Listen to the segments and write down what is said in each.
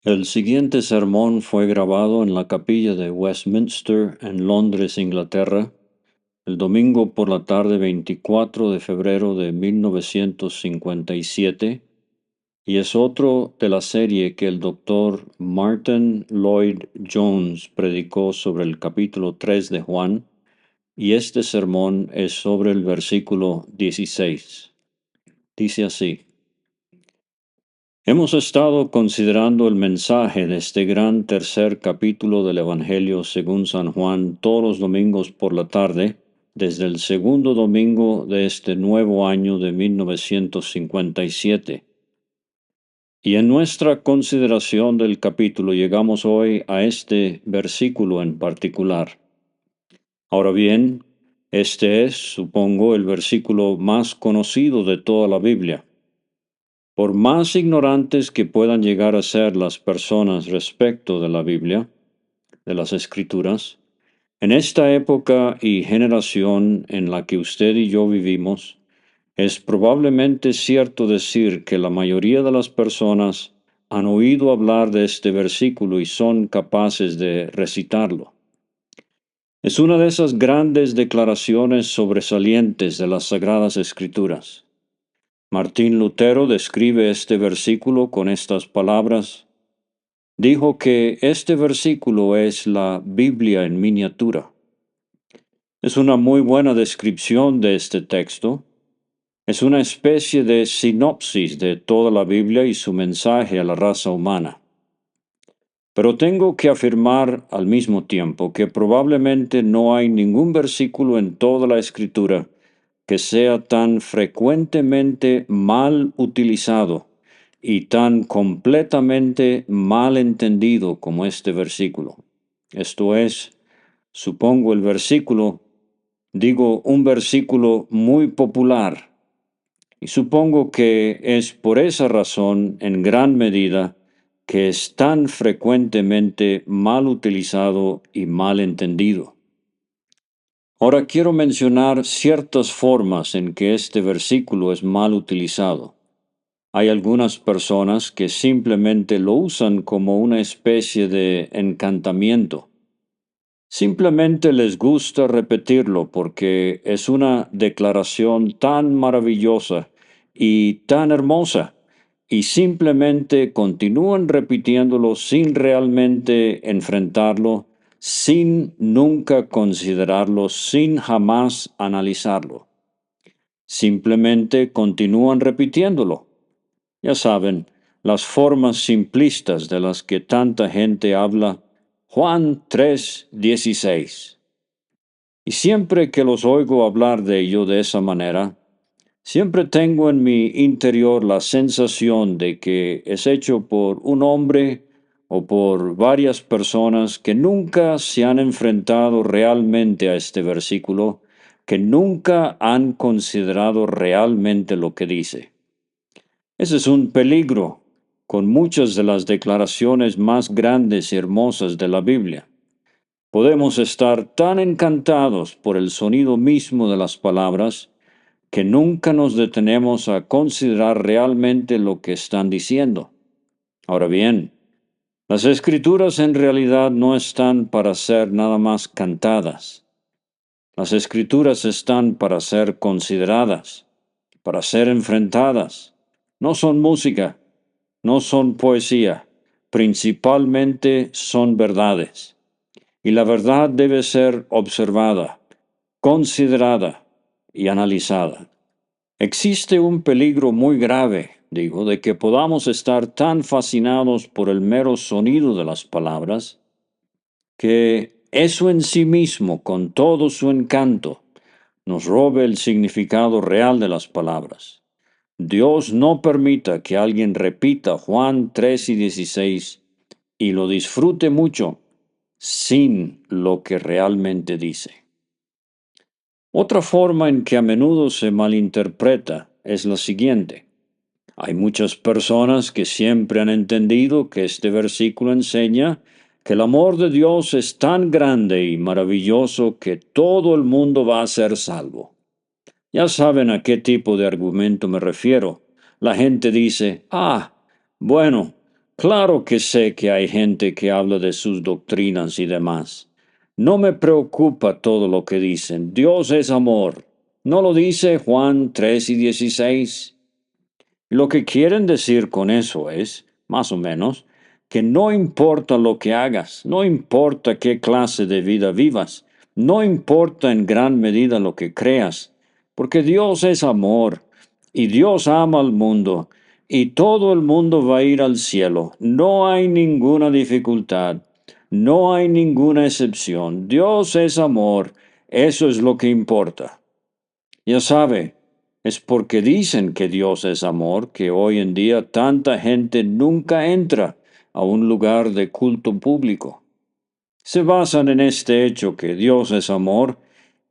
El siguiente sermón fue grabado en la capilla de Westminster, en Londres, Inglaterra, el domingo por la tarde 24 de febrero de 1957, y es otro de la serie que el doctor Martin Lloyd Jones predicó sobre el capítulo 3 de Juan, y este sermón es sobre el versículo 16. Dice así: Hemos estado considerando el mensaje de este gran tercer capítulo del Evangelio según San Juan todos los domingos por la tarde, desde el segundo domingo de este nuevo año de 1957. Y en nuestra consideración del capítulo llegamos hoy a este versículo en particular. Ahora bien, este es, supongo, el versículo más conocido de toda la Biblia. Por más ignorantes que puedan llegar a ser las personas respecto de la Biblia, de las Escrituras, en esta época y generación en la que usted y yo vivimos, es probablemente cierto decir que la mayoría de las personas han oído hablar de este versículo y son capaces de recitarlo. Es una de esas grandes declaraciones sobresalientes de las Sagradas Escrituras. Martín Lutero describe este versículo con estas palabras. Dijo que este versículo es la Biblia en miniatura. Es una muy buena descripción de este texto. Es una especie de sinopsis de toda la Biblia y su mensaje a la raza humana. Pero tengo que afirmar al mismo tiempo que probablemente no hay ningún versículo en toda la Escritura que sea tan frecuentemente mal utilizado y tan completamente mal entendido como este versículo. Esto es, supongo un versículo muy popular, y supongo que es por esa razón, en gran medida, que es tan frecuentemente mal utilizado y mal entendido. Ahora quiero mencionar ciertas formas en que este versículo es mal utilizado. Hay algunas personas que simplemente lo usan como una especie de encantamiento. Simplemente les gusta repetirlo porque es una declaración tan maravillosa y tan hermosa, y simplemente continúan repitiéndolo sin realmente enfrentarlo, sin nunca considerarlo, sin jamás analizarlo. Simplemente continúan repitiéndolo. Ya saben, las formas simplistas de las que tanta gente habla. Juan 3:16. Y siempre que los oigo hablar de ello de esa manera, siempre tengo en mi interior la sensación de que es hecho por un hombre o por varias personas que nunca se han enfrentado realmente a este versículo, que nunca han considerado realmente lo que dice. Ese es un peligro con muchas de las declaraciones más grandes y hermosas de la Biblia. Podemos estar tan encantados por el sonido mismo de las palabras que nunca nos detenemos a considerar realmente lo que están diciendo. Ahora bien, las Escrituras en realidad no están para ser nada más cantadas. Las Escrituras están para ser consideradas, para ser enfrentadas. No son música, no son poesía, principalmente son verdades. Y la verdad debe ser observada, considerada y analizada. Existe un peligro muy grave, de que podamos estar tan fascinados por el mero sonido de las palabras, que eso en sí mismo, con todo su encanto, nos robe el significado real de las palabras. Dios no permita que alguien repita Juan 3:16 y lo disfrute mucho sin lo que realmente dice. Otra forma en que a menudo se malinterpreta es la siguiente. Hay muchas personas que siempre han entendido que este versículo enseña que el amor de Dios es tan grande y maravilloso que todo el mundo va a ser salvo. Ya saben a qué tipo de argumento me refiero. La gente dice, bueno, Claro que sé que hay gente que habla de sus doctrinas y demás. No me preocupa todo lo que dicen. Dios es amor. ¿No lo dice Juan 3:16? Lo que quieren decir con eso es, más o menos, que no importa lo que hagas, no importa qué clase de vida vivas, no importa en gran medida lo que creas, porque Dios es amor y Dios ama al mundo y todo el mundo va a ir al cielo. No hay ninguna dificultad, no hay ninguna excepción. Dios es amor, eso es lo que importa. Ya sabe, es porque dicen que Dios es amor que hoy en día tanta gente nunca entra a un lugar de culto público. Se basan en este hecho que Dios es amor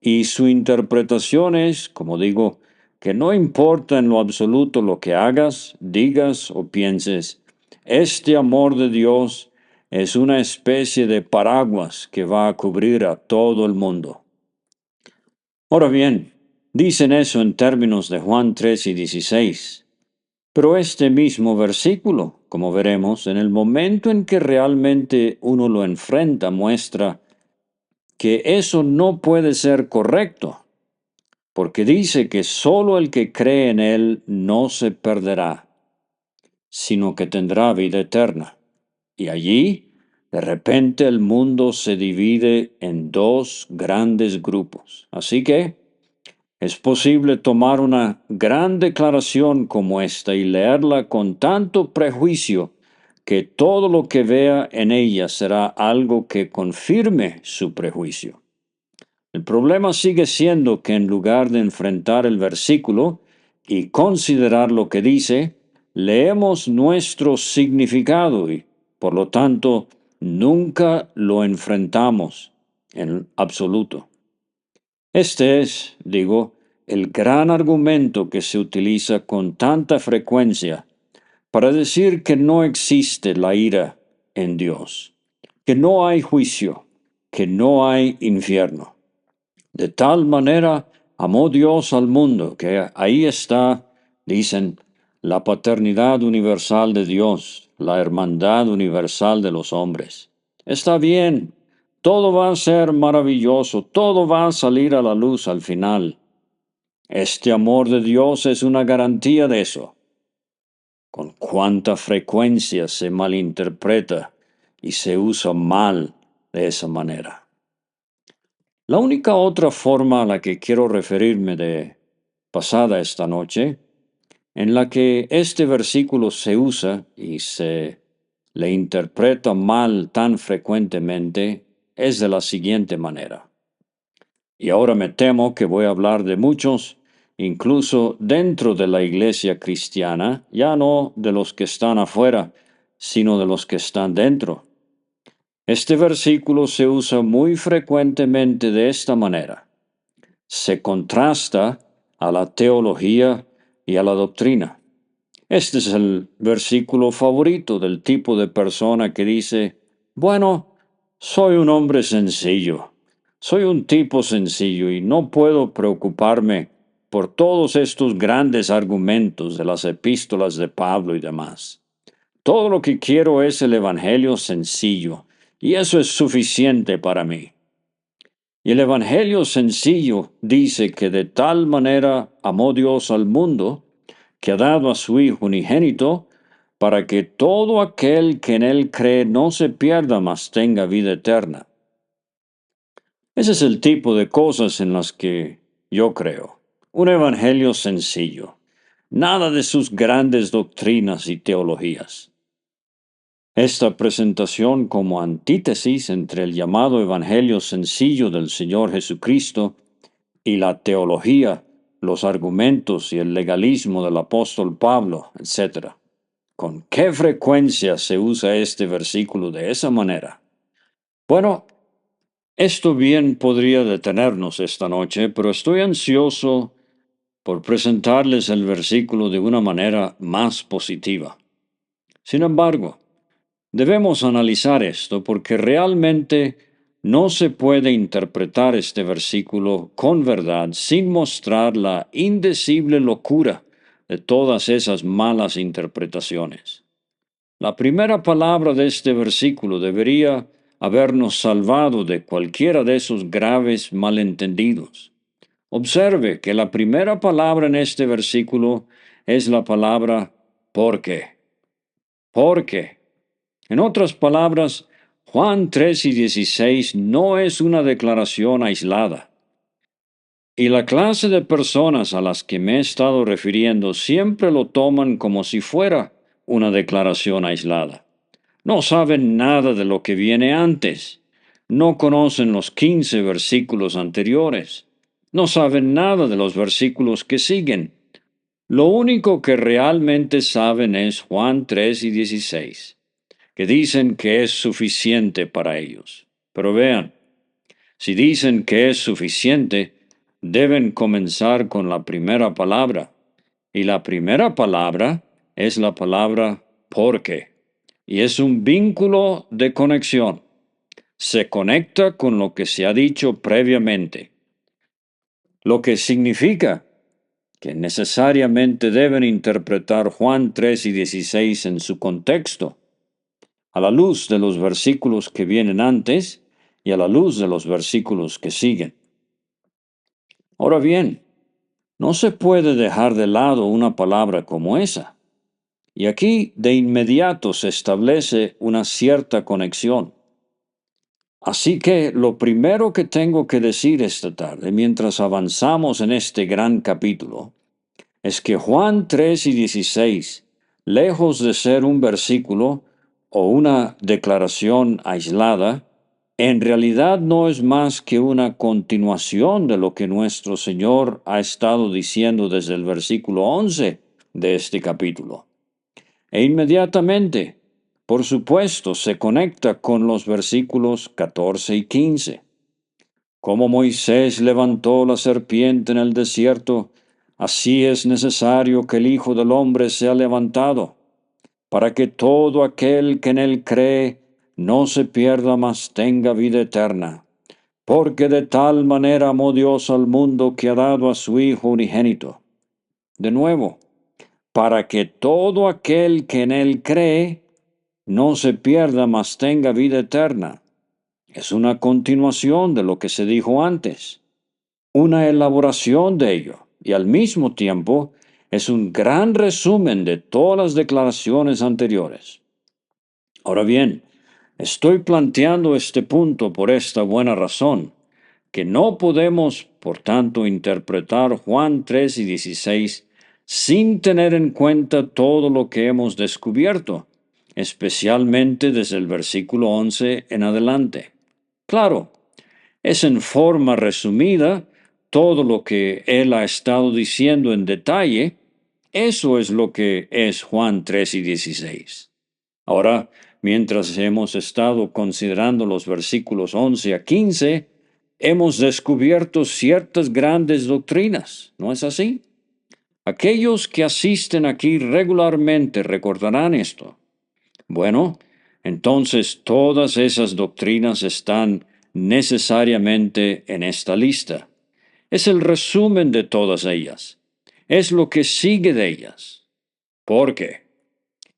y su interpretación es, como digo, que no importa en lo absoluto lo que hagas, digas o pienses, este amor de Dios es una especie de paraguas que va a cubrir a todo el mundo. Ahora bien, dicen eso en términos de Juan 3:16, pero este mismo versículo, como veremos, en el momento en que realmente uno lo enfrenta, muestra que eso no puede ser correcto, porque dice que sólo el que cree en Él no se perderá, sino que tendrá vida eterna. Y allí, de repente, el mundo se divide en dos grandes grupos. Así que es posible tomar una gran declaración como esta y leerla con tanto prejuicio que todo lo que vea en ella será algo que confirme su prejuicio. El problema sigue siendo que en lugar de enfrentar el versículo y considerar lo que dice, leemos nuestro significado y, por lo tanto, nunca lo enfrentamos en absoluto. Este es, digo, el gran argumento que se utiliza con tanta frecuencia para decir que no existe la ira en Dios, que no hay juicio, que no hay infierno. De tal manera amó Dios al mundo que ahí está, dicen, la paternidad universal de Dios, la hermandad universal de los hombres. Está bien, todo va a ser maravilloso, todo va a salir a la luz al final. Este amor de Dios es una garantía de eso. Con cuánta frecuencia se malinterpreta y se usa mal de esa manera. La única otra forma a la que quiero referirme de pasada esta noche, en la que este versículo se usa y se le interpreta mal tan frecuentemente, es de la siguiente manera. Y ahora me temo que voy a hablar de muchos, incluso dentro de la iglesia cristiana, ya no de los que están afuera, sino de los que están dentro. Este versículo se usa muy frecuentemente de esta manera. Se contrasta a la teología y a la doctrina. Este es el versículo favorito del tipo de persona que dice, bueno, soy un hombre sencillo, soy un tipo sencillo y no puedo preocuparme por todos estos grandes argumentos de las epístolas de Pablo y demás. Todo lo que quiero es el Evangelio sencillo, y eso es suficiente para mí. Y el Evangelio sencillo dice que de tal manera amó Dios al mundo, que ha dado a su Hijo unigénito, para que todo aquel que en Él cree no se pierda, mas tenga vida eterna. Ese es el tipo de cosas en las que yo creo. Un Evangelio sencillo. Nada de sus grandes doctrinas y teologías. Esta presentación como antítesis entre el llamado Evangelio sencillo del Señor Jesucristo y la teología, los argumentos y el legalismo del apóstol Pablo, etc. ¿Con qué frecuencia se usa este versículo de esa manera? Bueno, esto bien podría detenernos esta noche, pero estoy ansioso por presentarles el versículo de una manera más positiva. Sin embargo, debemos analizar esto porque realmente no se puede interpretar este versículo con verdad sin mostrar la indecible locura de todas esas malas interpretaciones. La primera palabra de este versículo debería habernos salvado de cualquiera de esos graves malentendidos. Observe que la primera palabra en este versículo es la palabra porque. Porque. En otras palabras, Juan 3:16 no es una declaración aislada. Y la clase de personas a las que me he estado refiriendo siempre lo toman como si fuera una declaración aislada. No saben nada de lo que viene antes. No conocen los 15 versículos anteriores. No saben nada de los versículos que siguen. Lo único que realmente saben es Juan 3:16, que dicen que es suficiente para ellos. Pero vean, si dicen que es suficiente, deben comenzar con la primera palabra. Y la primera palabra es la palabra porque. Y es un vínculo de conexión. Se conecta con lo que se ha dicho previamente. Lo que significa que necesariamente deben interpretar Juan 3:16 en su contexto, a la luz de los versículos que vienen antes y a la luz de los versículos que siguen. Ahora bien, no se puede dejar de lado una palabra como esa. Y aquí de inmediato se establece una cierta conexión. Así que lo primero que tengo que decir esta tarde, mientras avanzamos en este gran capítulo, es que Juan 3:16, lejos de ser un versículo o una declaración aislada, en realidad no es más que una continuación de lo que nuestro Señor ha estado diciendo desde el versículo 11 de este capítulo. E inmediatamente, por supuesto, se conecta con los versículos 14 y 15. Como Moisés levantó la serpiente en el desierto, así es necesario que el Hijo del Hombre sea levantado, para que todo aquel que en él cree no se pierda, mas tenga vida eterna. Porque de tal manera amó Dios al mundo que ha dado a su Hijo unigénito. De nuevo, para que todo aquel que en él cree no se pierda, mas tenga vida eterna. Es una continuación de lo que se dijo antes, una elaboración de ello, y al mismo tiempo es un gran resumen de todas las declaraciones anteriores. Ahora bien, estoy planteando este punto por esta buena razón, que no podemos, por tanto, interpretar Juan 3:16 sin tener en cuenta todo lo que hemos descubierto, especialmente desde el versículo 11 en adelante. Claro, es en forma resumida todo lo que él ha estado diciendo en detalle. Eso es lo que es Juan 3:16. Ahora, mientras hemos estado considerando los versículos 11 a 15, hemos descubierto ciertas grandes doctrinas, ¿no es así? Aquellos que asisten aquí regularmente recordarán esto. Bueno, entonces todas esas doctrinas están necesariamente en esta lista. Es el resumen de todas ellas. Es lo que sigue de ellas. ¿Por qué?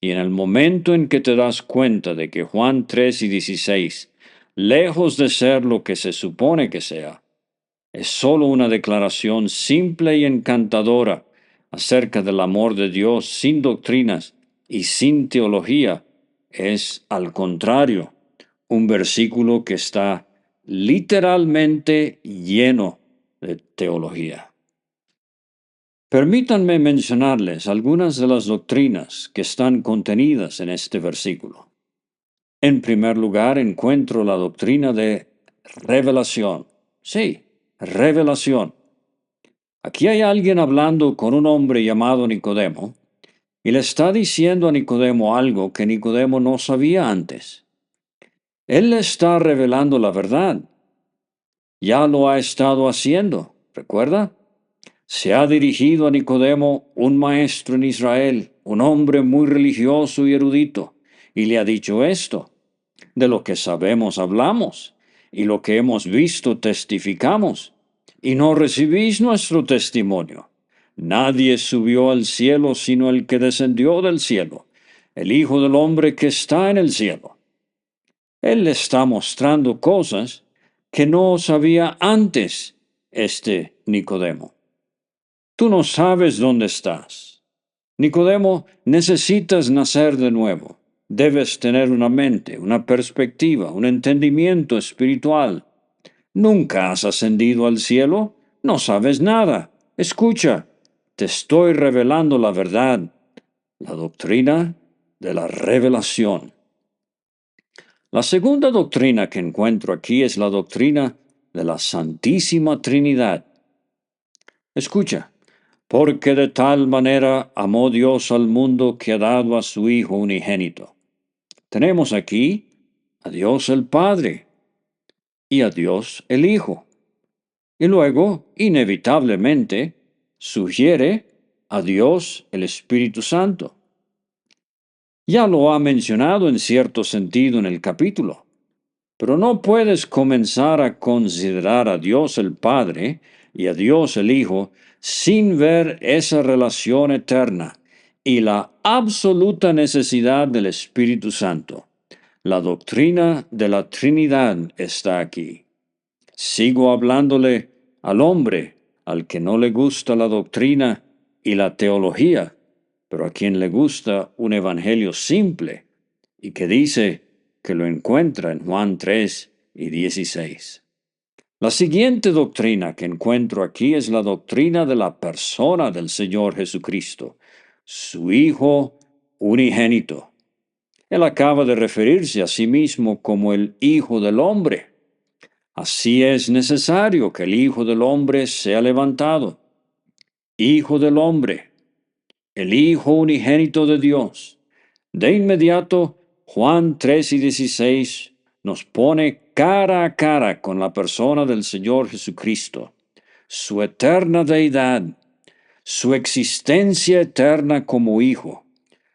Y en el momento en que te das cuenta de que Juan 3:16, lejos de ser lo que se supone que sea, es solo una declaración simple y encantadora acerca del amor de Dios sin doctrinas y sin teología, es, al contrario, un versículo que está literalmente lleno de teología. Permítanme mencionarles algunas de las doctrinas que están contenidas en este versículo. En primer lugar, encuentro la doctrina de revelación. Sí, revelación. Aquí hay alguien hablando con un hombre llamado Nicodemo y le está diciendo a Nicodemo algo que Nicodemo no sabía antes. Él le está revelando la verdad. Ya lo ha estado haciendo, ¿recuerda? Se ha dirigido a Nicodemo, un maestro en Israel, un hombre muy religioso y erudito, y le ha dicho esto: de lo que sabemos hablamos, y lo que hemos visto testificamos, y no recibís nuestro testimonio. Nadie subió al cielo sino el que descendió del cielo, el Hijo del Hombre que está en el cielo. Él le está mostrando cosas que no sabía antes Nicodemo. Tú no sabes dónde estás. Nicodemo, necesitas nacer de nuevo. Debes tener una mente, una perspectiva, un entendimiento espiritual. Nunca has ascendido al cielo, no sabes nada. Escucha, te estoy revelando la verdad, la doctrina de la revelación. La segunda doctrina que encuentro aquí es la doctrina de la Santísima Trinidad. Escucha, porque de tal manera amó Dios al mundo que ha dado a su Hijo unigénito. Tenemos aquí a Dios el Padre y a Dios el Hijo. Y luego, inevitablemente, sugiere a Dios el Espíritu Santo. Ya lo ha mencionado en cierto sentido en el capítulo, pero no puedes comenzar a considerar a Dios el Padre y a Dios el Hijo sin ver esa relación eterna y la absoluta necesidad del Espíritu Santo. La doctrina de la Trinidad está aquí. Sigo hablándole al hombre, al que no le gusta la doctrina y la teología, pero a quien le gusta un evangelio simple y que dice que lo encuentra en Juan 3:16. La siguiente doctrina que encuentro aquí es la doctrina de la persona del Señor Jesucristo, su Hijo unigénito. Él acaba de referirse a sí mismo como el Hijo del Hombre. Así es necesario que el Hijo del Hombre sea levantado. Hijo del Hombre, el Hijo unigénito de Dios. De inmediato, Juan 3:16 nos pone cara a cara con la persona del Señor Jesucristo, su eterna deidad, su existencia eterna como Hijo,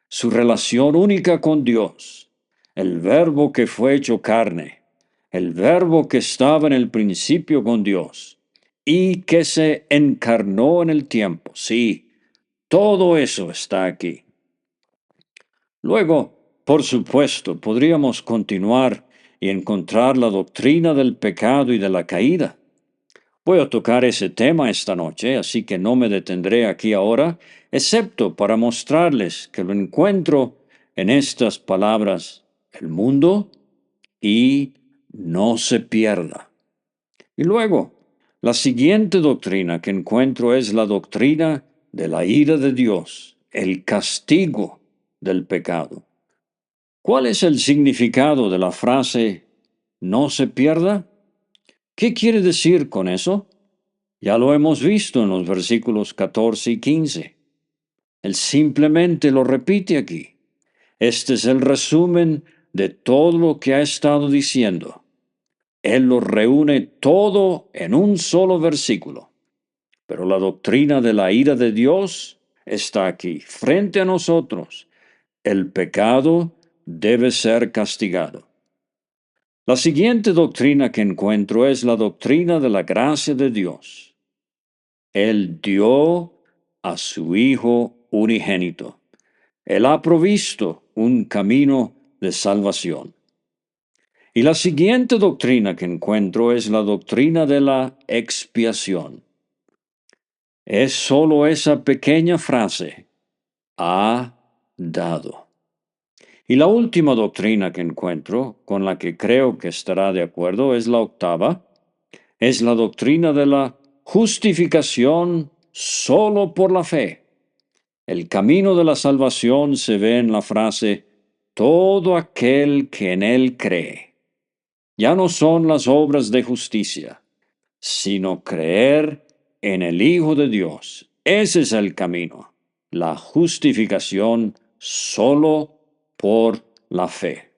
su relación única con Dios, el Verbo que fue hecho carne, el Verbo que estaba en el principio con Dios y que se encarnó en el tiempo. Sí, todo eso está aquí. Luego, por supuesto, podríamos continuar y encontrar la doctrina del pecado y de la caída. Voy a tocar ese tema esta noche, así que no me detendré aquí ahora, excepto para mostrarles que lo encuentro en estas palabras: el mundo y no se pierda. Y luego, la siguiente doctrina que encuentro es la doctrina de la ira de Dios, el castigo del pecado. ¿Cuál es el significado de la frase no se pierda? ¿Qué quiere decir con eso? Ya lo hemos visto en los versículos 14 y 15. Él simplemente lo repite aquí. Este es el resumen de todo lo que ha estado diciendo. Él lo reúne todo en un solo versículo. Pero la doctrina de la ira de Dios está aquí, frente a nosotros. El pecado debe ser castigado. La siguiente doctrina que encuentro es la doctrina de la gracia de Dios. Él dio a su Hijo unigénito. Él ha provisto un camino de salvación. Y la siguiente doctrina que encuentro es la doctrina de la expiación. Es solo esa pequeña frase: ha dado. Y la última doctrina que encuentro, con la que creo que estará de acuerdo, es la octava. Es la doctrina de la justificación solo por la fe. El camino de la salvación se ve en la frase: todo aquel que en él cree. Ya no son las obras de justicia, sino creer en el Hijo de Dios. Ese es el camino, la justificación solo por la fe.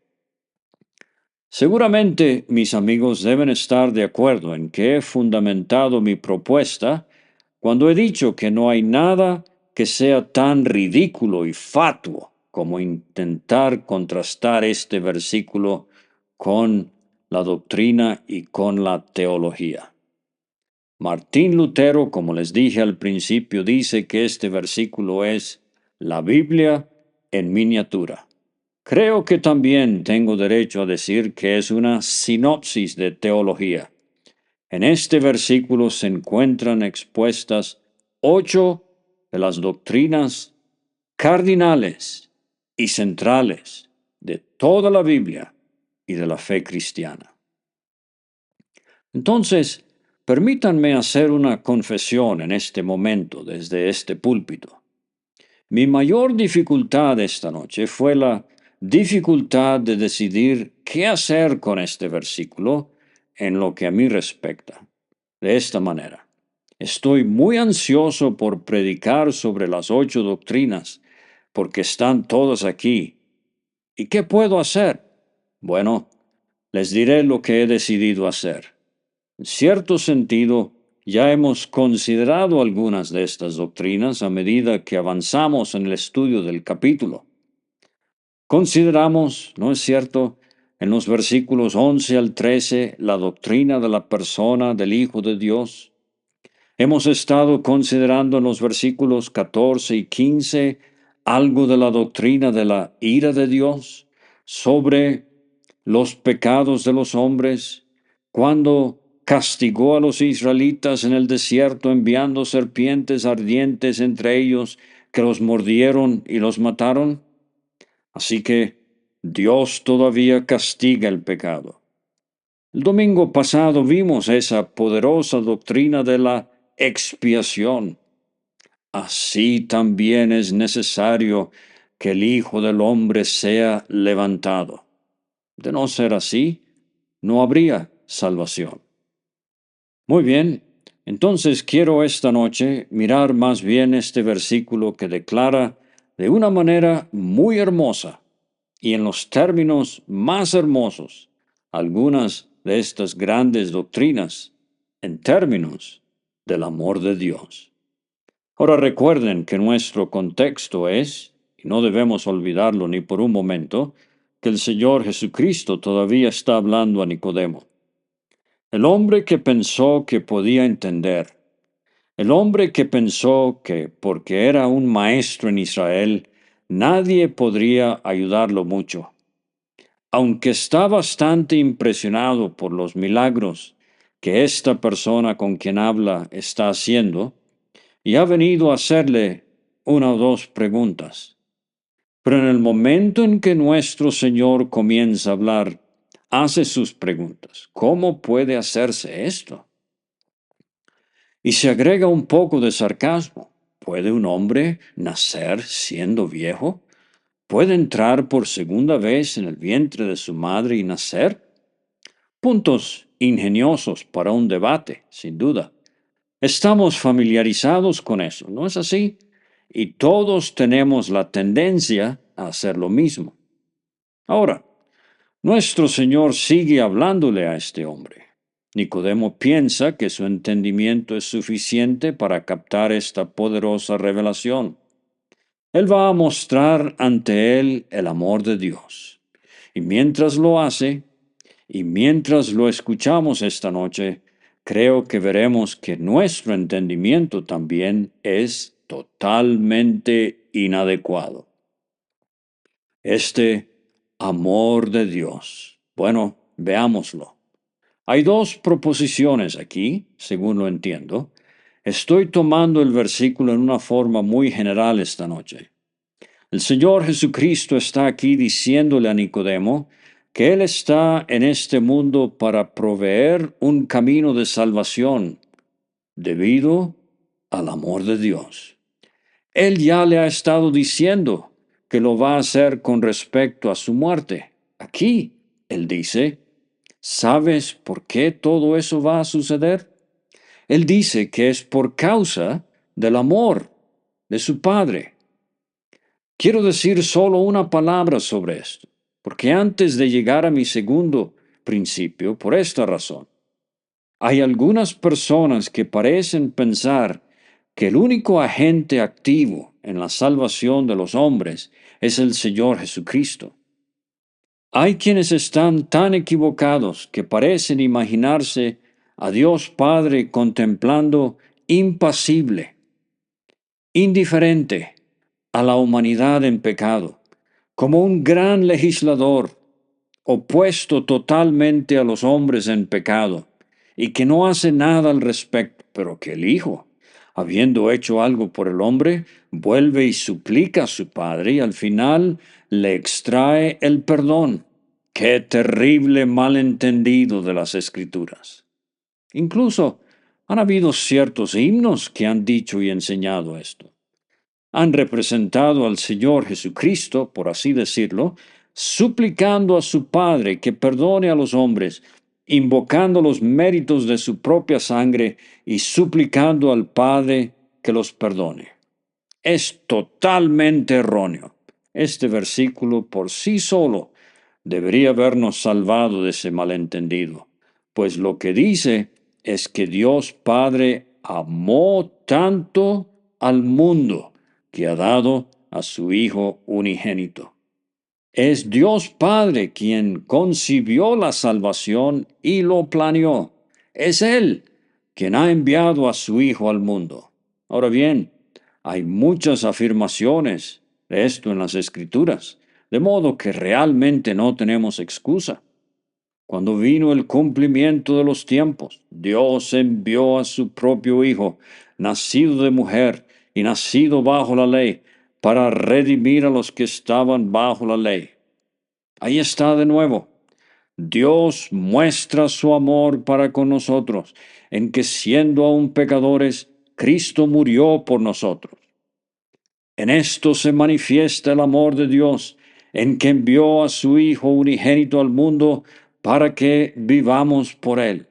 Seguramente mis amigos deben estar de acuerdo en que he fundamentado mi propuesta cuando he dicho que no hay nada que sea tan ridículo y fatuo como intentar contrastar este versículo con la doctrina y con la teología. Martín Lutero, como les dije al principio, dice que este versículo es la Biblia en miniatura. Creo que también tengo derecho a decir que es una sinopsis de teología. En este versículo se encuentran expuestas 8 de las doctrinas cardinales y centrales de toda la Biblia y de la fe cristiana. Entonces, permítanme hacer una confesión en este momento desde este púlpito. Mi mayor dificultad esta noche fue la dificultad de decidir qué hacer con este versículo en lo que a mí respecta. De esta manera, estoy muy ansioso por predicar sobre las 8 doctrinas, porque están todas aquí. ¿Y qué puedo hacer? Bueno, les diré lo que he decidido hacer. En cierto sentido, ya hemos considerado algunas de estas doctrinas a medida que avanzamos en el estudio del capítulo. Consideramos, ¿no es cierto?, en los versículos 11 al 13 la doctrina de la persona del Hijo de Dios. Hemos estado considerando en los versículos 14 y 15 algo de la doctrina de la ira de Dios sobre los pecados de los hombres, cuando castigó a los israelitas en el desierto enviando serpientes ardientes entre ellos que los mordieron y los mataron. Así que Dios todavía castiga el pecado. El domingo pasado vimos esa poderosa doctrina de la expiación. Así también es necesario que el Hijo del Hombre sea levantado. De no ser así, no habría salvación. Muy bien, entonces quiero esta noche mirar más bien este versículo que declara de una manera muy hermosa y en los términos más hermosos algunas de estas grandes doctrinas en términos del amor de Dios. Ahora recuerden que nuestro contexto es, y no debemos olvidarlo ni por un momento, que el Señor Jesucristo todavía está hablando a Nicodemo. El hombre que pensó que podía entender, el hombre que pensó que porque era un maestro en Israel, nadie podría ayudarlo mucho. Aunque está bastante impresionado por los milagros que esta persona con quien habla está haciendo, y ha venido a hacerle una o dos preguntas. Pero en el momento en que nuestro Señor comienza a hablar, hace sus preguntas. ¿Cómo puede hacerse esto? Y se agrega un poco de sarcasmo. ¿Puede un hombre nacer siendo viejo? ¿Puede entrar por segunda vez en el vientre de su madre y nacer? Puntos ingeniosos para un debate, sin duda. Estamos familiarizados con eso, ¿no es así? Y todos tenemos la tendencia a hacer lo mismo. Ahora, nuestro Señor sigue hablándole a este hombre. Nicodemo piensa que su entendimiento es suficiente para captar esta poderosa revelación. Él va a mostrar ante él el amor de Dios. Y mientras lo hace, y mientras lo escuchamos esta noche, creo que veremos que nuestro entendimiento también es totalmente inadecuado. Este amor de Dios. Bueno, veámoslo. Hay dos proposiciones aquí, según lo entiendo. Estoy tomando el versículo en una forma muy general esta noche. El Señor Jesucristo está aquí diciéndole a Nicodemo que Él está en este mundo para proveer un camino de salvación debido al amor de Dios. Él ya le ha estado diciendo que lo va a hacer con respecto a su muerte. Aquí, Él dice, ¿sabes por qué todo eso va a suceder? Él dice que es por causa del amor de su Padre. Quiero decir solo una palabra sobre esto, porque antes de llegar a mi segundo principio, por esta razón, hay algunas personas que parecen pensar que el único agente activo en la salvación de los hombres es el Señor Jesucristo. Hay quienes están tan equivocados que parecen imaginarse a Dios Padre contemplando impasible, indiferente a la humanidad en pecado, como un gran legislador, opuesto totalmente a los hombres en pecado, y que no hace nada al respecto, pero que el Hijo, habiendo hecho algo por el hombre, vuelve y suplica a su Padre y al final le extrae el perdón. Qué terrible malentendido de las Escrituras. Incluso han habido ciertos himnos que han dicho y enseñado esto. Han representado al Señor Jesucristo, por así decirlo, suplicando a su Padre que perdone a los hombres, invocando los méritos de su propia sangre y suplicando al Padre que los perdone. Es totalmente erróneo. Este versículo por sí solo debería habernos salvado de ese malentendido, pues lo que dice es que Dios Padre amó tanto al mundo que ha dado a su Hijo unigénito. Es Dios Padre quien concibió la salvación y lo planeó. Es Él quien ha enviado a su Hijo al mundo. Ahora bien, hay muchas afirmaciones de esto en las Escrituras, de modo que realmente no tenemos excusa. Cuando vino el cumplimiento de los tiempos, Dios envió a su propio Hijo, nacido de mujer y nacido bajo la ley, para redimir a los que estaban bajo la ley. Ahí está de nuevo. Dios muestra su amor para con nosotros, en que siendo aún pecadores, Cristo murió por nosotros. En esto se manifiesta el amor de Dios, en que envió a su Hijo unigénito al mundo para que vivamos por Él.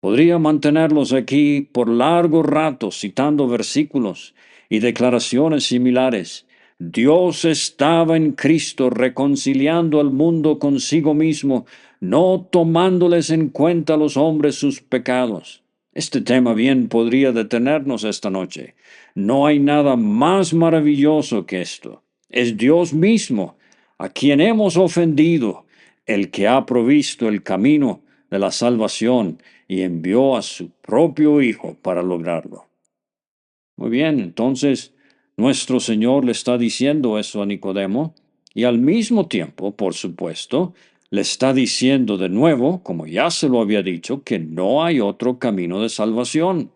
Podría mantenerlos aquí por largo rato citando versículos y declaraciones similares. Dios estaba en Cristo reconciliando al mundo consigo mismo, no tomándoles en cuenta a los hombres sus pecados. Este tema bien podría detenernos esta noche. No hay nada más maravilloso que esto. Es Dios mismo a quien hemos ofendido, el que ha provisto el camino de la salvación y envió a su propio Hijo para lograrlo. Muy bien, entonces nuestro Señor le está diciendo eso a Nicodemo y al mismo tiempo, por supuesto, le está diciendo de nuevo, como ya se lo había dicho, que no hay otro camino de salvación.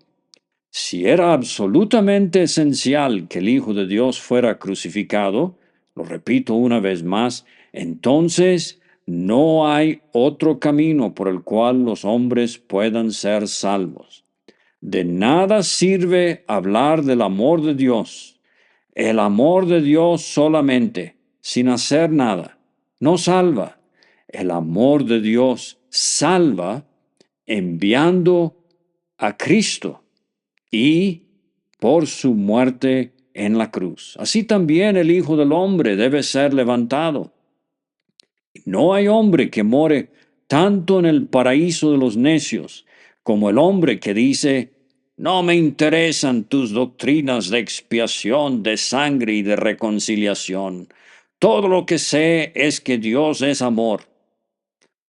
Si era absolutamente esencial que el Hijo de Dios fuera crucificado, lo repito una vez más, entonces no hay otro camino por el cual los hombres puedan ser salvos. De nada sirve hablar del amor de Dios. El amor de Dios solamente, sin hacer nada, no salva. El amor de Dios salva enviando a Cristo y por su muerte en la cruz. Así también el Hijo del Hombre debe ser levantado. No hay hombre que more tanto en el paraíso de los necios como el hombre que dice, no me interesan tus doctrinas de expiación, de sangre y de reconciliación. Todo lo que sé es que Dios es amor.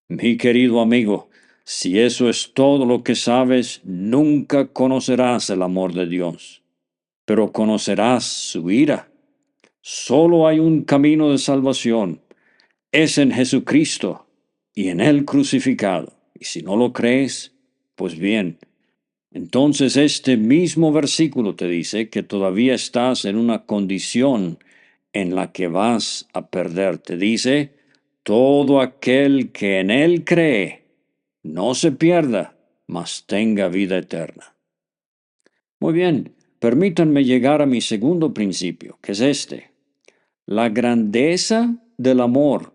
Mi querido amigo, si eso es todo lo que sabes, nunca conocerás el amor de Dios, pero conocerás su ira. Solo hay un camino de salvación, es en Jesucristo y en Él crucificado. Y si no lo crees, pues bien, entonces este mismo versículo te dice que todavía estás en una condición en la que vas a perder. Te dice, todo aquel que en Él cree, no se pierda, mas tenga vida eterna. Muy bien, permítanme llegar a mi segundo principio, que es este. La grandeza del amor,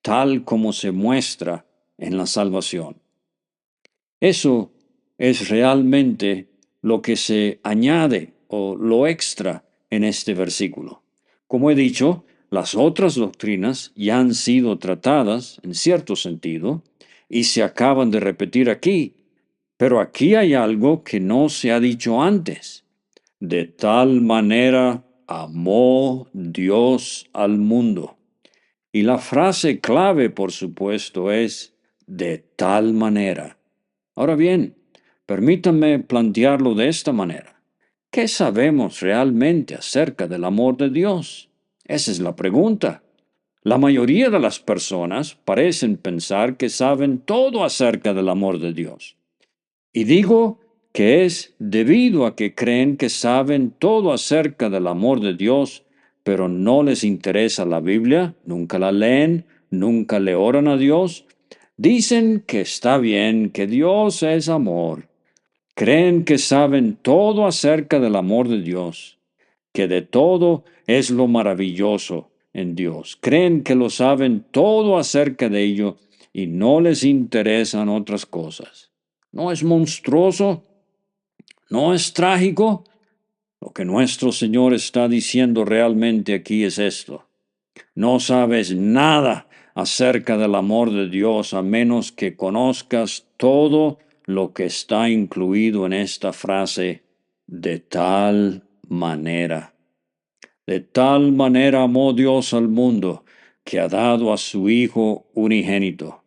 tal como se muestra en la salvación. Eso es realmente lo que se añade o lo extra en este versículo. Como he dicho, las otras doctrinas ya han sido tratadas en cierto sentido y se acaban de repetir aquí, pero aquí hay algo que no se ha dicho antes. De tal manera amó Dios al mundo. Y la frase clave, por supuesto, es de tal manera. Ahora bien, permítanme plantearlo de esta manera. ¿Qué sabemos realmente acerca del amor de Dios? Esa es la pregunta. La mayoría de las personas parecen pensar que saben todo acerca del amor de Dios. Y digo que es debido a que creen que saben todo acerca del amor de Dios, pero no les interesa la Biblia, nunca la leen, nunca le oran a Dios. Dicen que está bien, que Dios es amor. Creen que saben todo acerca del amor de Dios, que de todo es lo maravilloso en Dios. Creen que lo saben todo acerca de ello y no les interesan otras cosas. ¿No es monstruoso? ¿No es trágico? Lo que nuestro Señor está diciendo realmente aquí es esto. No sabes nada acerca del amor de Dios a menos que conozcas todo lo que está incluido en esta frase, de tal manera. De tal manera amó Dios al mundo que ha dado a su Hijo unigénito.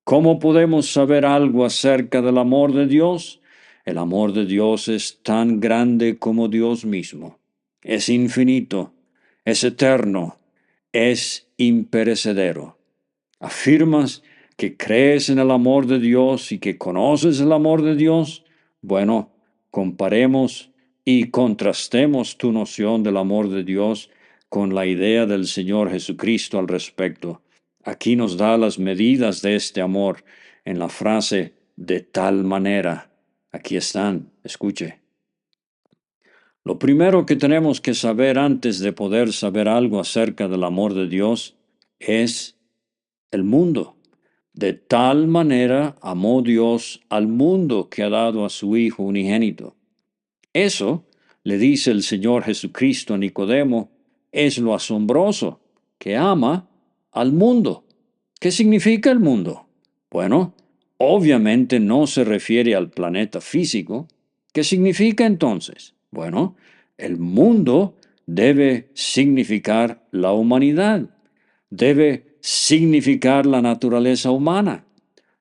¿Cómo podemos saber algo acerca del amor de Dios? El amor de Dios es tan grande como Dios mismo. Es infinito, es eterno, es imperecedero. ¿Afirmas que crees en el amor de Dios y que conoces el amor de Dios? Bueno, comparemos y contrastemos tu noción del amor de Dios con la idea del Señor Jesucristo al respecto. Aquí nos da las medidas de este amor en la frase de tal manera. Aquí están, escuche. Lo primero que tenemos que saber antes de poder saber algo acerca del amor de Dios es el mundo. De tal manera amó Dios al mundo que ha dado a su Hijo unigénito. Eso, le dice el Señor Jesucristo a Nicodemo, es lo asombroso, que ama al mundo. ¿Qué significa el mundo? Bueno, obviamente no se refiere al planeta físico. ¿Qué significa entonces? Bueno, el mundo debe significar la humanidad, debe significar la naturaleza humana.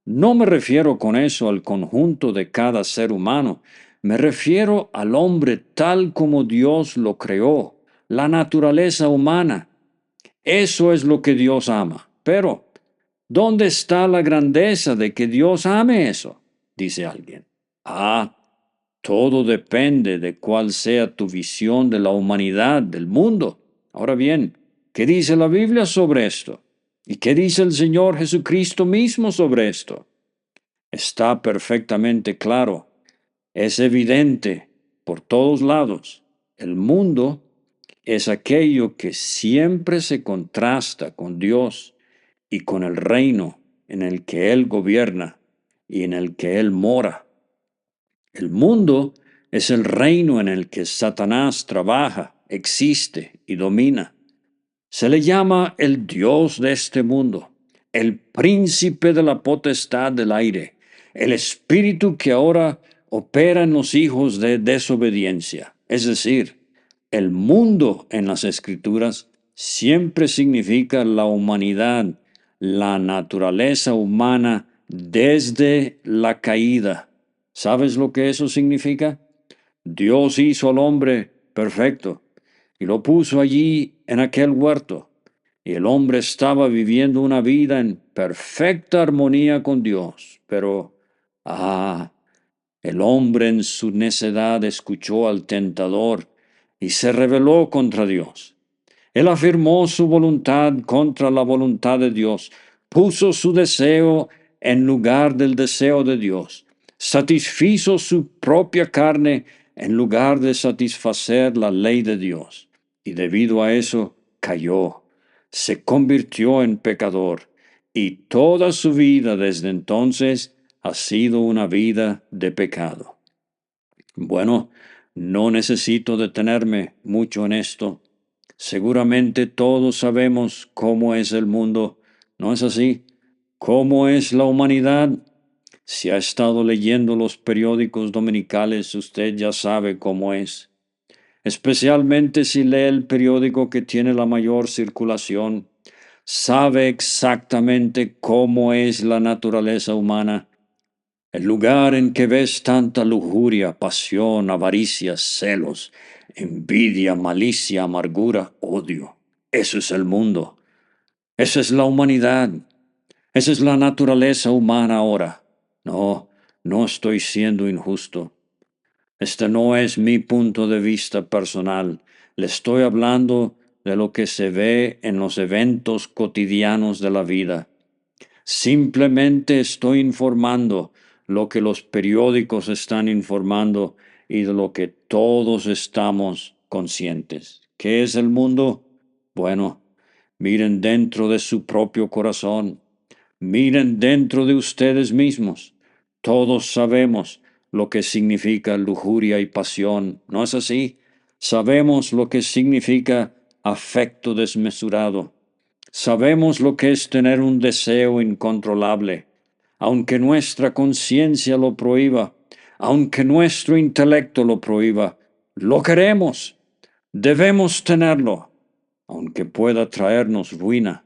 No me refiero con eso al conjunto de cada ser humano, me refiero al hombre tal como Dios lo creó, la naturaleza humana. Eso es lo que Dios ama. Pero, ¿dónde está la grandeza de que Dios ame eso? Dice alguien. Ah, todo depende de cuál sea tu visión de la humanidad, del mundo. Ahora bien, ¿qué dice la Biblia sobre esto? ¿Y qué dice el Señor Jesucristo mismo sobre esto? Está perfectamente claro, es evidente por todos lados. El mundo es aquello que siempre se contrasta con Dios y con el reino en el que Él gobierna y en el que Él mora. El mundo es el reino en el que Satanás trabaja, existe y domina. Se le llama el Dios de este mundo, el príncipe de la potestad del aire, el espíritu que ahora opera en los hijos de desobediencia. Es decir, el mundo en las escrituras siempre significa la humanidad, la naturaleza humana desde la caída. ¿Sabes lo que eso significa? Dios hizo al hombre perfecto y lo puso allí en aquel huerto. Y el hombre estaba viviendo una vida en perfecta armonía con Dios. Pero, el hombre en su necedad escuchó al tentador y se rebeló contra Dios. Él afirmó su voluntad contra la voluntad de Dios, puso su deseo en lugar del deseo de Dios, satisfizo su propia carne en lugar de satisfacer la ley de Dios. Y debido a eso cayó, se convirtió en pecador, y toda su vida desde entonces ha sido una vida de pecado. Bueno, no necesito detenerme mucho en esto. Seguramente todos sabemos cómo es el mundo, ¿no es así? ¿Cómo es la humanidad? Si ha estado leyendo los periódicos dominicales, usted ya sabe cómo es. Especialmente si lee el periódico que tiene la mayor circulación, sabe exactamente cómo es la naturaleza humana. El lugar en que ves tanta lujuria, pasión, avaricia, celos, envidia, malicia, amargura, odio. Eso es el mundo. Esa es la humanidad. Esa es la naturaleza humana ahora. No, no estoy siendo injusto. Este no es mi punto de vista personal. Le estoy hablando de lo que se ve en los eventos cotidianos de la vida. Simplemente estoy informando lo que los periódicos están informando y de lo que todos estamos conscientes. ¿Qué es el mundo? Bueno, miren dentro de su propio corazón. Miren dentro de ustedes mismos. Todos sabemos lo que significa lujuria y pasión, ¿no es así? Sabemos lo que significa afecto desmesurado. Sabemos lo que es tener un deseo incontrolable. Aunque nuestra conciencia lo prohíba, aunque nuestro intelecto lo prohíba, lo queremos. Debemos tenerlo, aunque pueda traernos ruina.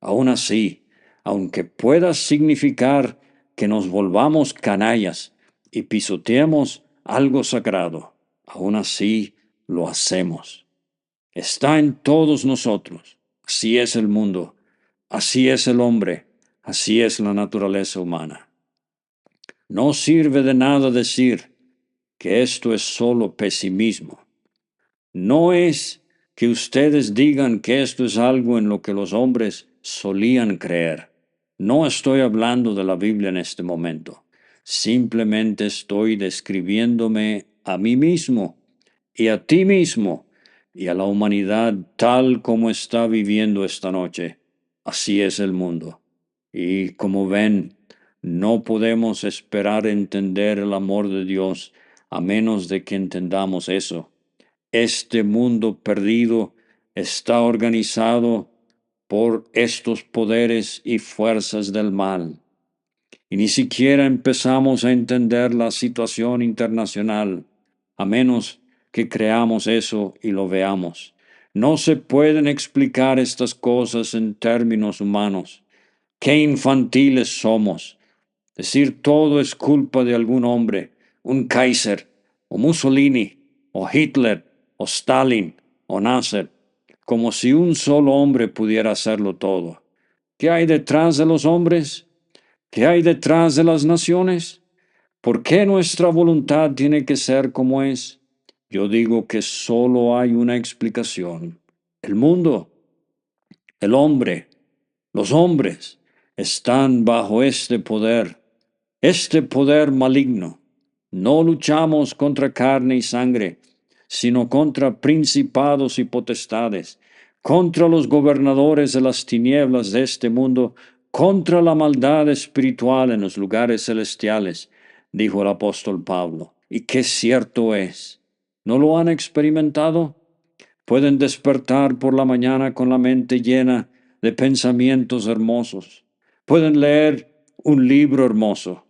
Aún así, aunque pueda significar que nos volvamos canallas y pisoteemos algo sagrado, aún así lo hacemos. Está en todos nosotros. Así es el mundo, así es el hombre, así es la naturaleza humana. No sirve de nada decir que esto es solo pesimismo. No es que ustedes digan que esto es algo en lo que los hombres solían creer. No estoy hablando de la Biblia en este momento. Simplemente estoy describiéndome a mí mismo y a ti mismo y a la humanidad tal como está viviendo esta noche. Así es el mundo. Y como ven, no podemos esperar entender el amor de Dios a menos de que entendamos eso. Este mundo perdido está organizado por estos poderes y fuerzas del mal. Y ni siquiera empezamos a entender la situación internacional, a menos que creamos eso y lo veamos. No se pueden explicar estas cosas en términos humanos. Qué infantiles somos. Decir todo es culpa de algún hombre, un Kaiser, o Mussolini, o Hitler, o Stalin, o Nasser, como si un solo hombre pudiera hacerlo todo. ¿Qué hay detrás de los hombres? ¿Qué hay detrás de las naciones? ¿Por qué nuestra voluntad tiene que ser como es? Yo digo que solo hay una explicación. El mundo, el hombre, los hombres están bajo este poder maligno. No luchamos contra carne y sangre, sino contra principados y potestades, contra los gobernadores de las tinieblas de este mundo, contra la maldad espiritual en los lugares celestiales, dijo el apóstol Pablo. Y qué cierto es. ¿No lo han experimentado? Pueden despertar por la mañana con la mente llena de pensamientos hermosos. Pueden leer un libro hermoso.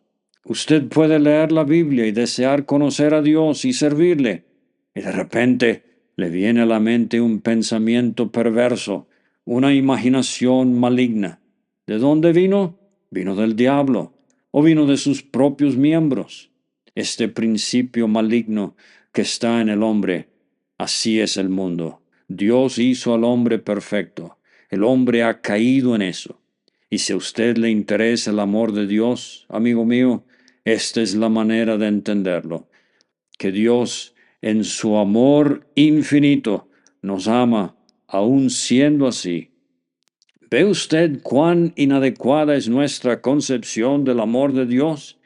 Usted puede leer la Biblia y desear conocer a Dios y servirle. Y de repente le viene a la mente un pensamiento perverso, una imaginación maligna. ¿De dónde vino? Vino del diablo o vino de sus propios miembros. Este principio maligno que está en el hombre. Así es el mundo. Dios hizo al hombre perfecto. El hombre ha caído en eso. Y si a usted le interesa el amor de Dios, amigo mío, esta es la manera de entenderlo. Que Dios, en su amor infinito, nos ama, aun siendo así. ¿Ve usted cuán inadecuada es nuestra concepción del amor de Dios?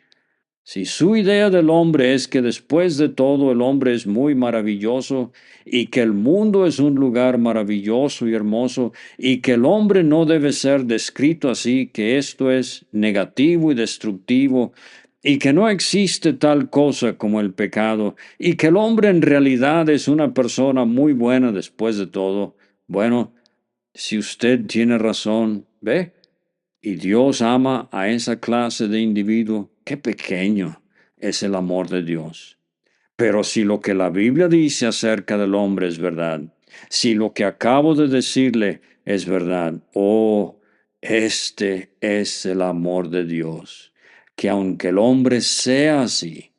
Si su idea del hombre es que después de todo el hombre es muy maravilloso y que el mundo es un lugar maravilloso y hermoso y que el hombre no debe ser descrito así, que esto es negativo y destructivo y que no existe tal cosa como el pecado y que el hombre en realidad es una persona muy buena después de todo, bueno, si usted tiene razón, ¿ve? Y Dios ama a esa clase de individuo, qué pequeño es el amor de Dios. Pero si lo que la Biblia dice acerca del hombre es verdad, si lo que acabo de decirle es verdad, oh, este es el amor de Dios, que aunque el hombre sea así,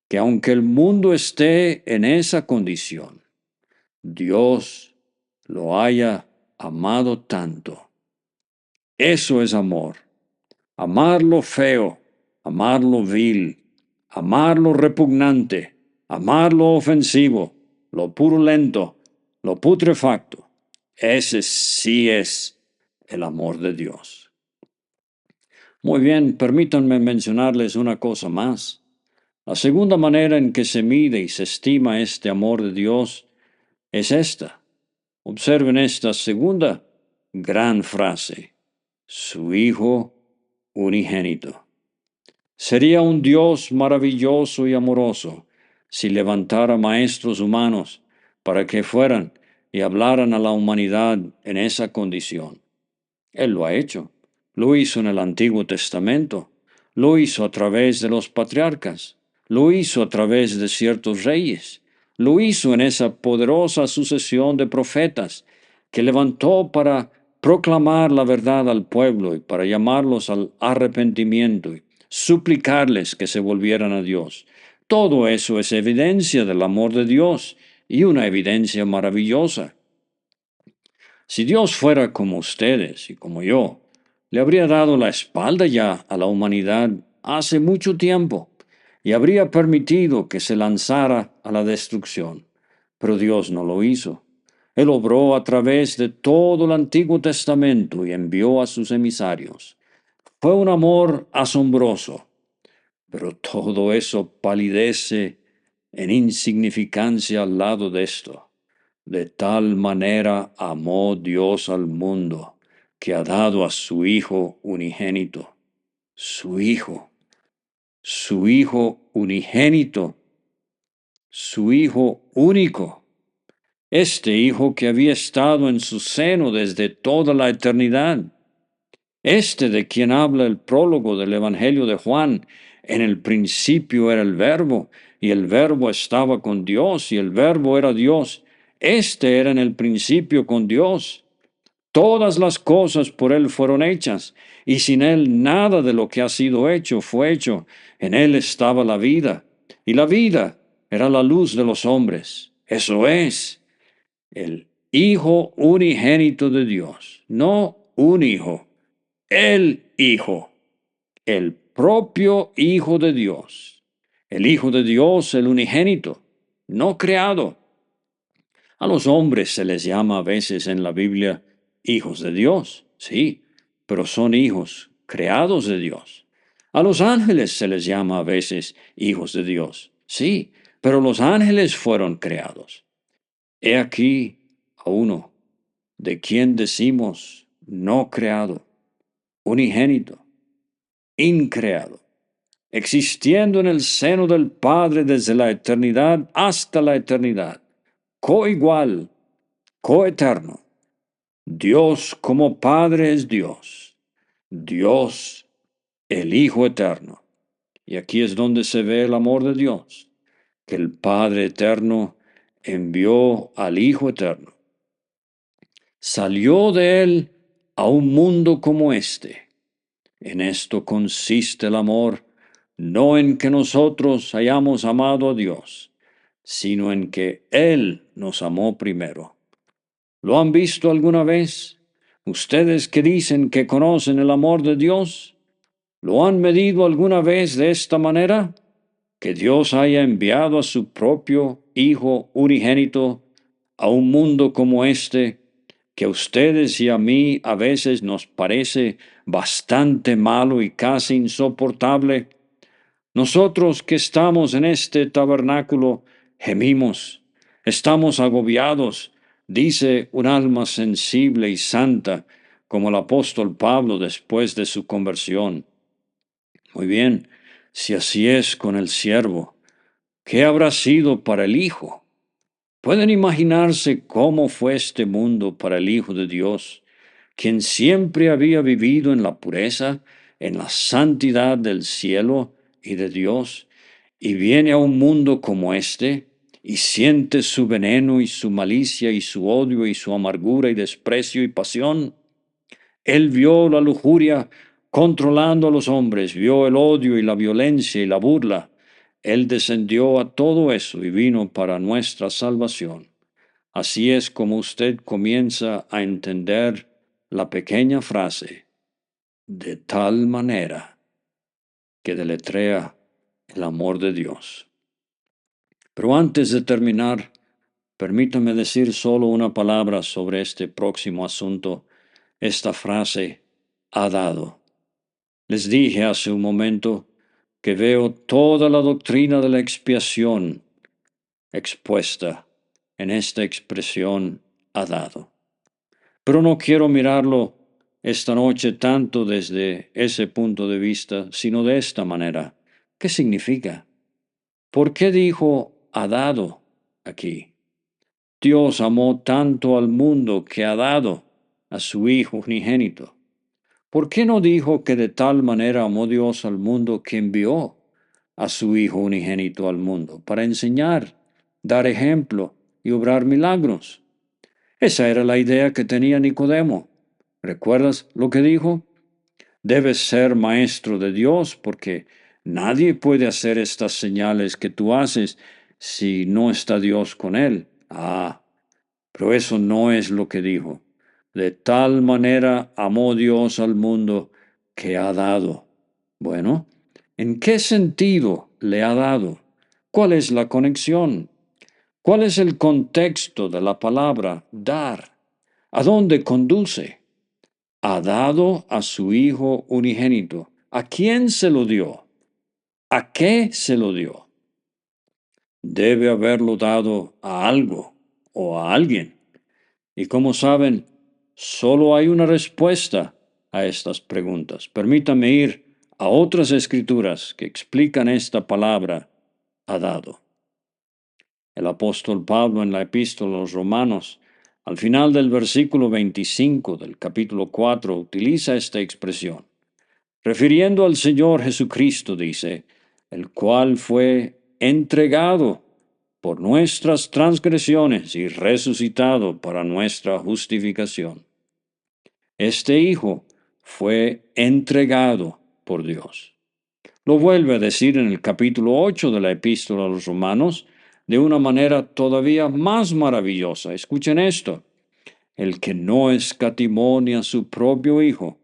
que aunque el mundo esté en esa condición, Dios lo haya amado tanto. Eso es amor. Amar lo feo, amar lo vil, amar lo repugnante, amar lo ofensivo, lo purulento, lo putrefacto. Ese sí es el amor de Dios. Muy bien, permítanme mencionarles una cosa más. La segunda manera en que se mide y se estima este amor de Dios es esta. Observen esta segunda gran frase. Su Hijo unigénito. Sería un Dios maravilloso y amoroso si levantara maestros humanos para que fueran y hablaran a la humanidad en esa condición. Él lo ha hecho. Lo hizo en el Antiguo Testamento. Lo hizo a través de los patriarcas. Lo hizo a través de ciertos reyes. Lo hizo en esa poderosa sucesión de profetas que levantó para proclamar la verdad al pueblo y para llamarlos al arrepentimiento y suplicarles que se volvieran a Dios. Todo eso es evidencia del amor de Dios y una evidencia maravillosa. Si Dios fuera como ustedes y como yo, le habría dado la espalda ya a la humanidad hace mucho tiempo y habría permitido que se lanzara a la destrucción. Pero Dios no lo hizo. Él obró a través de todo el Antiguo Testamento y envió a sus emisarios. Fue un amor asombroso, pero todo eso palidece en insignificancia al lado de esto. De tal manera amó Dios al mundo, que ha dado a su Hijo unigénito. Su Hijo unigénito, su Hijo único. Este Hijo que había estado en su seno desde toda la eternidad. Este de quien habla el prólogo del Evangelio de Juan. En el principio era el Verbo, y el Verbo estaba con Dios, y el Verbo era Dios. Este era en el principio con Dios. Todas las cosas por Él fueron hechas, y sin Él nada de lo que ha sido hecho fue hecho. En Él estaba la vida, y la vida era la luz de los hombres. Eso es, el Hijo unigénito de Dios, no un hijo, el Hijo, el propio Hijo de Dios, el Hijo de Dios, el unigénito, no creado. A los hombres se les llama a veces en la Biblia hijos de Dios, sí, pero son hijos creados de Dios. A los ángeles se les llama a veces hijos de Dios, sí, pero los ángeles fueron creados. He aquí a uno de quien decimos no creado, unigénito, increado, existiendo en el seno del Padre desde la eternidad hasta la eternidad, coigual, coeterno. Dios como Padre es Dios, Dios el Hijo eterno. Y aquí es donde se ve el amor de Dios, que el Padre eterno envió al Hijo eterno. Salió de él a un mundo como este. En esto consiste el amor, no en que nosotros hayamos amado a Dios, sino en que Él nos amó primero. ¿Lo han visto alguna vez? Ustedes que dicen que conocen el amor de Dios, ¿lo han medido alguna vez de esta manera? Que Dios haya enviado a su propio Hijo unigénito a un mundo como este, que a ustedes y a mí a veces nos parece bastante malo y casi insoportable. Nosotros que estamos en este tabernáculo gemimos, estamos agobiados, dice un alma sensible y santa, como el apóstol Pablo después de su conversión. Muy bien, si así es con el siervo, ¿qué habrá sido para el Hijo? ¿Pueden imaginarse cómo fue este mundo para el Hijo de Dios, quien siempre había vivido en la pureza, en la santidad del cielo y de Dios, y viene a un mundo como este, y siente su veneno y su malicia y su odio y su amargura y desprecio y pasión? Él vio la lujuria controlando a los hombres, vio el odio y la violencia y la burla. Él descendió a todo eso y vino para nuestra salvación. Así es como usted comienza a entender la pequeña frase, de tal manera, que deletrea el amor de Dios. Pero antes de terminar, permítame decir solo una palabra sobre este próximo asunto, esta frase, ha dado. Les dije hace un momento que veo toda la doctrina de la expiación expuesta en esta expresión, ha dado. Pero no quiero mirarlo esta noche tanto desde ese punto de vista, sino de esta manera. ¿Qué significa? ¿Por qué dijo ha dado aquí? Dios amó tanto al mundo que ha dado a su Hijo unigénito. ¿Por qué no dijo que de tal manera amó Dios al mundo que envió a su Hijo unigénito al mundo para enseñar, dar ejemplo y obrar milagros? Esa era la idea que tenía Nicodemo. ¿Recuerdas lo que dijo? Debes ser maestro de Dios porque nadie puede hacer estas señales que tú haces si no está Dios con él. Pero eso no es lo que dijo. De tal manera amó Dios al mundo que ha dado. Bueno, ¿en qué sentido le ha dado? ¿Cuál es la conexión? ¿Cuál es el contexto de la palabra dar? ¿A dónde conduce? Ha dado a su Hijo unigénito. ¿A quién se lo dio? ¿A qué se lo dio? Debe haberlo dado a algo o a alguien. Y como saben, solo hay una respuesta a estas preguntas. Permítame ir a otras escrituras que explican esta palabra ha dado. El apóstol Pablo en la epístola a los Romanos, al final del versículo 25 del capítulo 4, utiliza esta expresión. Refiriendo al Señor Jesucristo, dice, el cual fue entregado por nuestras transgresiones y resucitado para nuestra justificación. Este Hijo fue entregado por Dios. Lo vuelve a decir en el capítulo 8 de la epístola a los Romanos de una manera todavía más maravillosa. Escuchen esto. El que no escatimó ni a su propio Hijo,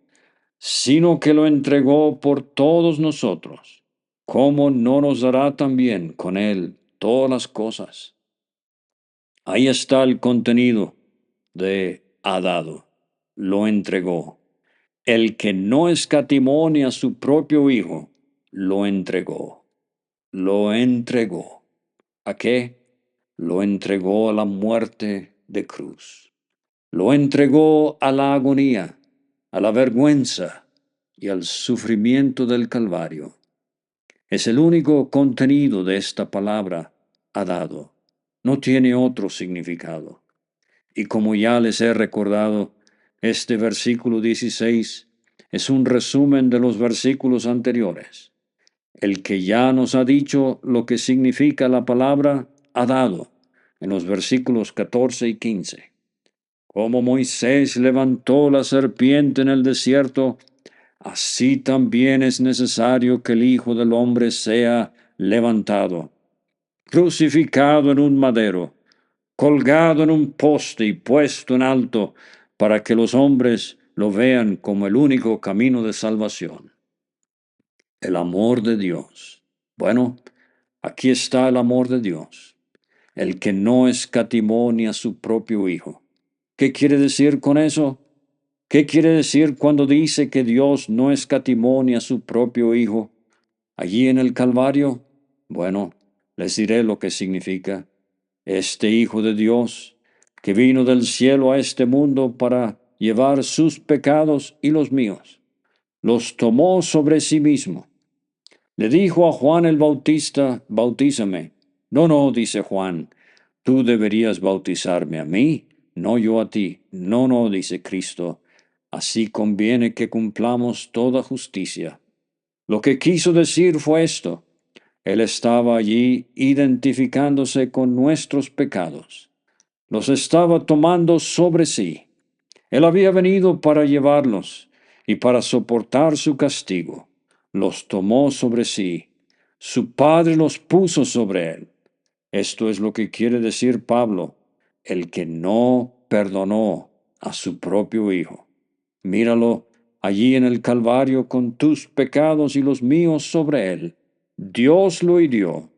sino que lo entregó por todos nosotros, ¿cómo no nos dará también con él todas las cosas? Ahí está el contenido de ha dado, lo entregó. El que no escatimó ni a su propio Hijo, lo entregó. Lo entregó. ¿A qué? Lo entregó a la muerte de cruz. Lo entregó a la agonía, a la vergüenza y al sufrimiento del Calvario. Es el único contenido de esta palabra ha dado. No tiene otro significado. Y como ya les he recordado, este versículo 16 es un resumen de los versículos anteriores. El que ya nos ha dicho lo que significa la palabra ha dado en los versículos 14 y 15. Como Moisés levantó la serpiente en el desierto, así también es necesario que el Hijo del Hombre sea levantado, crucificado en un madero, colgado en un poste y puesto en alto, para que los hombres lo vean como el único camino de salvación. El amor de Dios. Bueno, aquí está el amor de Dios, el que no escatimó ni a su propio Hijo. ¿Qué quiere decir con eso? ¿Qué quiere decir cuando dice que Dios no escatimó ni a su propio Hijo allí en el Calvario? Bueno, les diré lo que significa. Este Hijo de Dios, que vino del cielo a este mundo para llevar sus pecados y los míos, los tomó sobre sí mismo. Le dijo a Juan el Bautista, bautízame. No, no, dice Juan, tú deberías bautizarme a mí, no yo a ti. No, no, dice Cristo, así conviene que cumplamos toda justicia. Lo que quiso decir fue esto. Él estaba allí identificándose con nuestros pecados. Los estaba tomando sobre sí. Él había venido para llevarlos y para soportar su castigo. Los tomó sobre sí. Su Padre los puso sobre él. Esto es lo que quiere decir Pablo. el que no perdonó a su propio Hijo. Míralo allí en el Calvario con tus pecados y los míos sobre él. Dios lo hirió.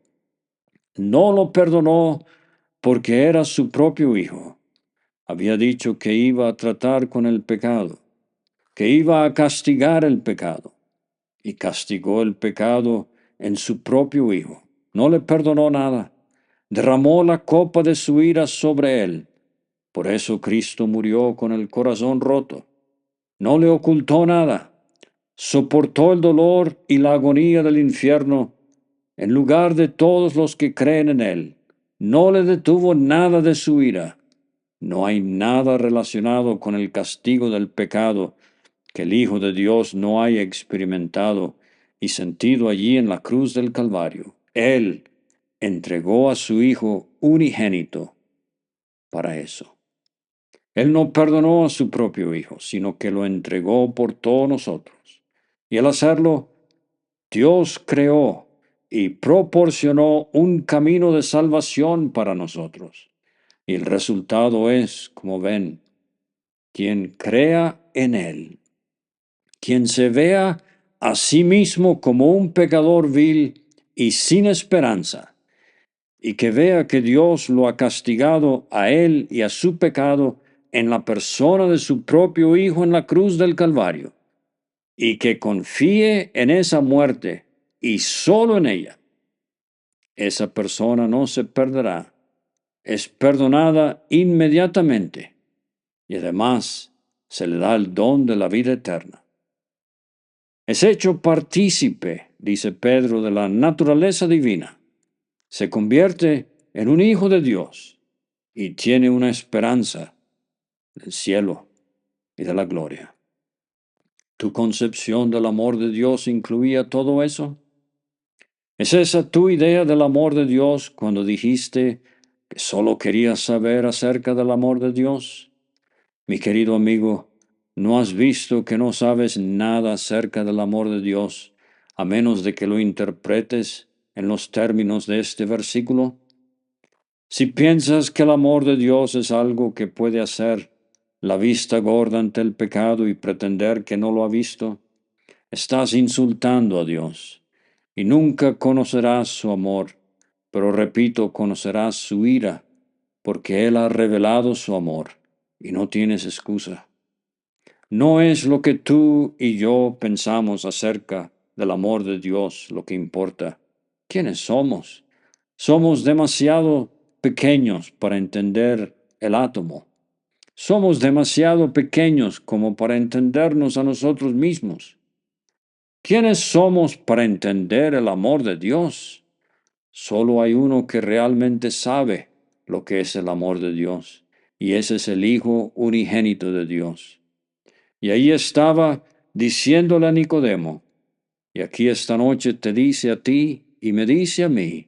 No lo perdonó porque era su propio Hijo. Había dicho que iba a tratar con el pecado, que iba a castigar el pecado, y castigó el pecado en su propio Hijo. No le perdonó nada. Derramó la copa de su ira sobre él. Por eso Cristo murió con el corazón roto. No le ocultó nada. Soportó el dolor y la agonía del infierno en lugar de todos los que creen en él. No le detuvo nada de su ira. No hay nada relacionado con el castigo del pecado que el Hijo de Dios no haya experimentado y sentido allí en la cruz del Calvario. Él entregó a su Hijo unigénito para eso. Él no perdonó a su propio Hijo, sino que lo entregó por todos nosotros. Y al hacerlo, Dios creó y proporcionó un camino de salvación para nosotros. Y el resultado es, como ven, quien crea en Él, quien se vea a sí mismo como un pecador vil y sin esperanza, y que vea que Dios lo ha castigado a él y a su pecado en la persona de su propio Hijo en la cruz del Calvario, y que confíe en esa muerte y solo en ella, esa persona no se perderá, es perdonada inmediatamente y además se le da el don de la vida eterna. Es hecho partícipe, dice Pedro, de la naturaleza divina. Se convierte en un hijo de Dios y tiene una esperanza del cielo y de la gloria. ¿Tu concepción del amor de Dios incluía todo eso? ¿Es esa tu idea del amor de Dios cuando dijiste que solo querías saber acerca del amor de Dios? Mi querido amigo, ¿no has visto que no sabes nada acerca del amor de Dios a menos de que lo interpretes en los términos de este versículo? Si piensas que el amor de Dios es algo que puede hacer la vista gorda ante el pecado y pretender que no lo ha visto, estás insultando a Dios y nunca conocerás su amor, pero repito, conocerás su ira, porque Él ha revelado su amor y no tienes excusa. No es lo que tú y yo pensamos acerca del amor de Dios lo que importa. ¿Quiénes somos? Somos demasiado pequeños para entender el átomo. Somos demasiado pequeños como para entendernos a nosotros mismos. ¿Quiénes somos para entender el amor de Dios? Solo hay uno que realmente sabe lo que es el amor de Dios, y ese es el Hijo unigénito de Dios. Y ahí estaba diciéndole a Nicodemo, y aquí esta noche te dice a ti y me dice a mí,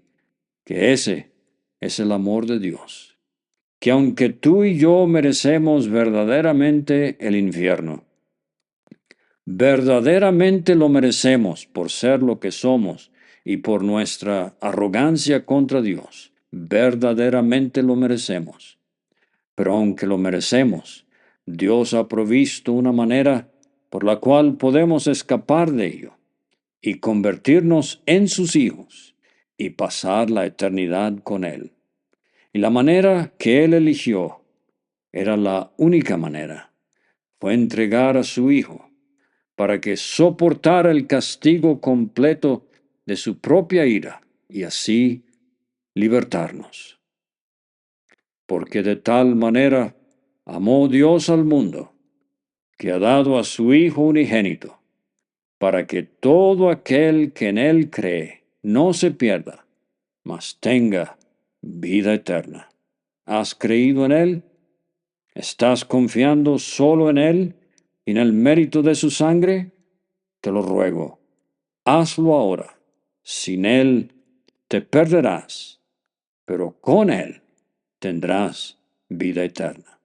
que ese es el amor de Dios, que aunque tú y yo merecemos verdaderamente el infierno, verdaderamente lo merecemos por ser lo que somos y por nuestra arrogancia contra Dios, verdaderamente lo merecemos. Pero aunque lo merecemos, Dios ha provisto una manera por la cual podemos escapar de ello y convertirnos en sus hijos y pasar la eternidad con Él. Y la manera que Él eligió era la única manera. Fue entregar a su Hijo para que soportara el castigo completo de su propia ira y así libertarnos. Porque de tal manera amó Dios al mundo, que ha dado a su Hijo unigénito, para que todo aquel que en Él cree no se pierda, mas tenga vida eterna. ¿Has creído en Él? ¿Estás confiando solo en Él y en el mérito de su sangre? Te lo ruego, hazlo ahora. Sin Él te perderás, pero con Él tendrás vida eterna.